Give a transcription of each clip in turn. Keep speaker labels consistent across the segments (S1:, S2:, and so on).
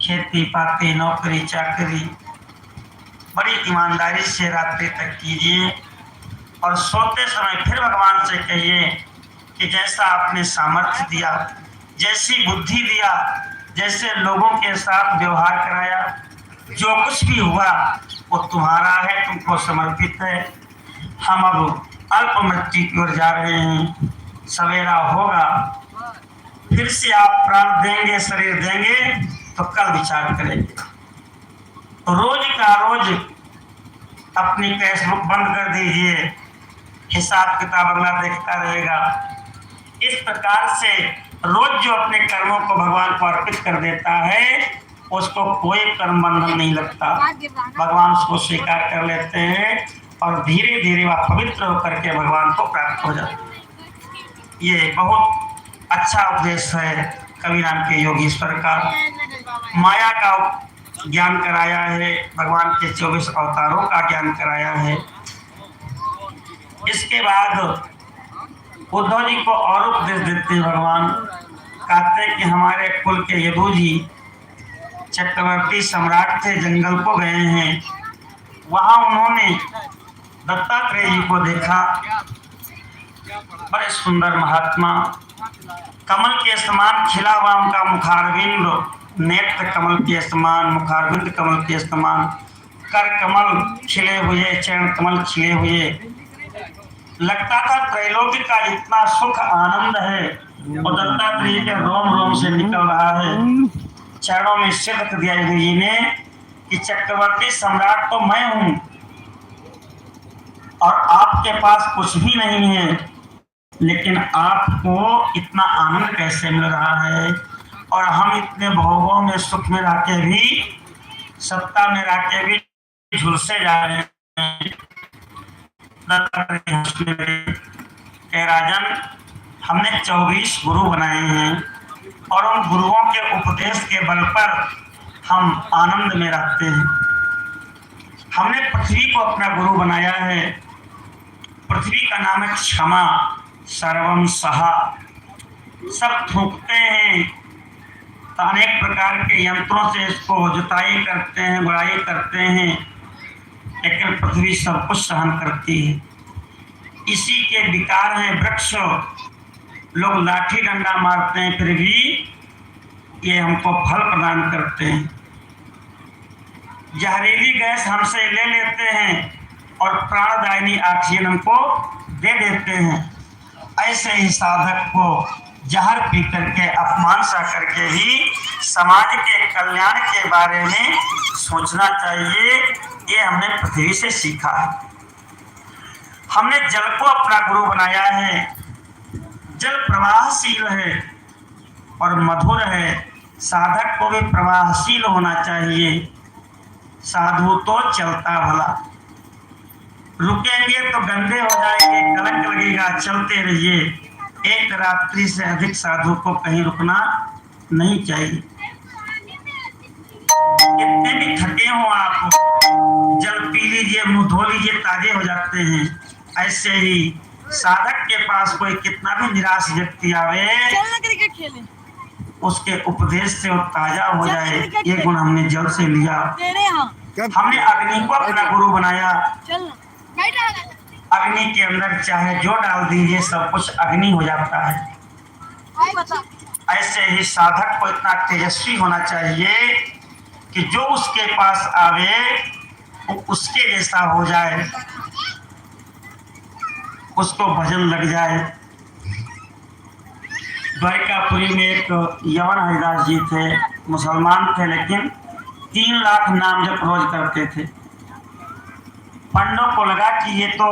S1: खेती पाती नौकरी चाकरी बड़ी ईमानदारी से रात्रि तक कीजिए और सोते समय फिर भगवान से कहिए कि जैसा आपने सामर्थ्य दिया, जैसी बुद्धि दिया, जैसे लोगों के साथ व्यवहार कराया, जो कुछ भी हुआ वो तुम्हारा है, तुमको समर्पित है। हम अब अल्प मृत्यु की ओर जा रहे हैं, सवेरा होगा फिर से आप प्राण देंगे, शरीर देंगे तो कल विचार करेंगे। तो रोज का रोज अपनी कैश बुक बंद कर दीजिए, हिसाब किताब अगला देखता रहेगा। इस प्रकार से रोज जो अपने कर्मों को भगवान को अर्पित कर देता है उसको कोई कर्म बंधन नहीं लगता, भगवान उसको स्वीकार कर लेते हैं और धीरे धीरे वह पवित्र होकर के भगवान को प्राप्त हो जाते हैं। ये बहुत अच्छा उपदेश है कबीराम के योगीश्वर का। माया का ज्ञान कराया है, भगवान के 24 अवतारों का ज्ञान कराया है। इसके बाद उद्धव जी को और उपदेश देते हैं भगवान, कहते हैं कि हमारे कुल के यदु जी चक्रवर्ती सम्राट थे, जंगल को गए हैं, वहां उन्होंने दत्तात्रेय जी को देखा। बड़े सुंदर महात्मा, कमल के समान खिला हुआ उनका मुखारविंद, नेत्र कमल के समान, मुखारविंद कमल के समान, कर कमल खिले हुए, चरण कमल खिले हुए। लगता था त्रैलोक्य का इतना सुख आनंद है और दत्तात्रेय के रोम रोम से निकल रहा है। चरणों में सिर रख दिया जी ने कि चक्रवर्ती सम्राट तो मैं हूं और आपके पास कुछ भी नहीं है, लेकिन आपको इतना आनंद कैसे मिल रहा है और हम इतने भोगों में सुख में रह के भी, सत्ता में रह के भी झुलसे जा रहे हैं। राजन, हमने 24 गुरु बनाए हैं और उन गुरुओं के उपदेश के बल पर हम आनंद में रहते हैं। हमने पृथ्वी को अपना गुरु बनाया है। पृथ्वी का नाम है क्षमा, सर्वम सहा। सब थूकते हैं तो अनेक प्रकार के यंत्रों से इसको जुताई करते हैं, गुड़ाई करते हैं, लेकिन पृथ्वी सब कुछ सहन करती है। इसी के विकार हैं वृक्ष, लोग लाठी डंडा मारते हैं फिर भी ये हमको फल प्रदान करते हैं। जहरीली गैस हमसे ले लेते हैं और प्राणदायिनी ऑक्सीजन हमको दे देते हैं। ऐसे ही साधक को जहर पी करके, अपमान सा करके ही समाज के कल्याण के बारे में सोचना चाहिए। ये हमने पृथ्वी से सीखा है। हमने जल को अपना गुरु बनाया है। जल प्रवाहशील है और मधुर है। साधक को भी प्रवाहशील होना चाहिए। साधु तो चलता भला, रुकेंगे तो गंदे हो जाएंगे, कलंक लगेगा, चलते रहिए। एक रात्रि से अधिक साधु को कहीं रुकना नहीं चाहिए। कितने भी थके हो आप, जल पी लीजिए, मुंह धो लीजिए, ताजे हो जाते हैं। ऐसे ही साधक के पास कोई कितना भी निराश व्यक्ति आवे, उसके उपदेश से वो ताजा हो जाए। ये गुण हमने जल से लिया। हमने अग्नि को अपना गुरु बनाया। अग्नि के अंदर चाहे जो डाल दीजिए सब कुछ अग्नि हो जाता है। ऐसे ही साधक को इतना तेजस्वी होना चाहिए कि जो उसके पास आवे वो उसके जैसा हो जाए, उसको भजन लग जाए। द्वारिकापुरी में एक यवन हरिदास जी थे, मुसलमान थे, लेकिन 3 लाख नाम जप रोज करते थे। पंडों को लगा कि ये तो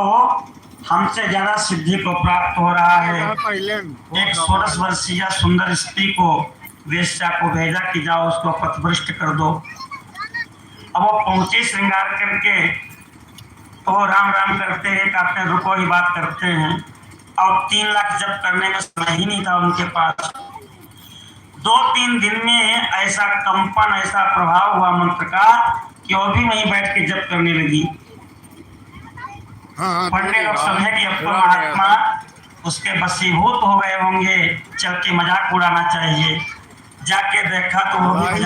S1: हमसे ज्यादा सिद्धि को प्राप्त हो रहा है। एक 16 वर्षीय सुंदर स्त्री को, वेश्या को भेजा कि जाओ उसको पथभ्रष्ट कर दो। अब वो पहुंचे श्रृंगार करके तो राम राम करते हैं, कहते हैं रुको ही बात करते हैं। और 3 लाख जप करने में समय ही नहीं था उनके पास। 2-3 दिन में ऐसा कंपन, ऐसा प्रभाव हुआ मंत्र का कि वो भी वहीं बैठ के जप करने लगी। पंडित लोग समझे कि अब तो महात्मा उसके वशीभूत हो गए होंगे, चल के मजाक उड़ाना चाहिए। जाके देखा तो वो भी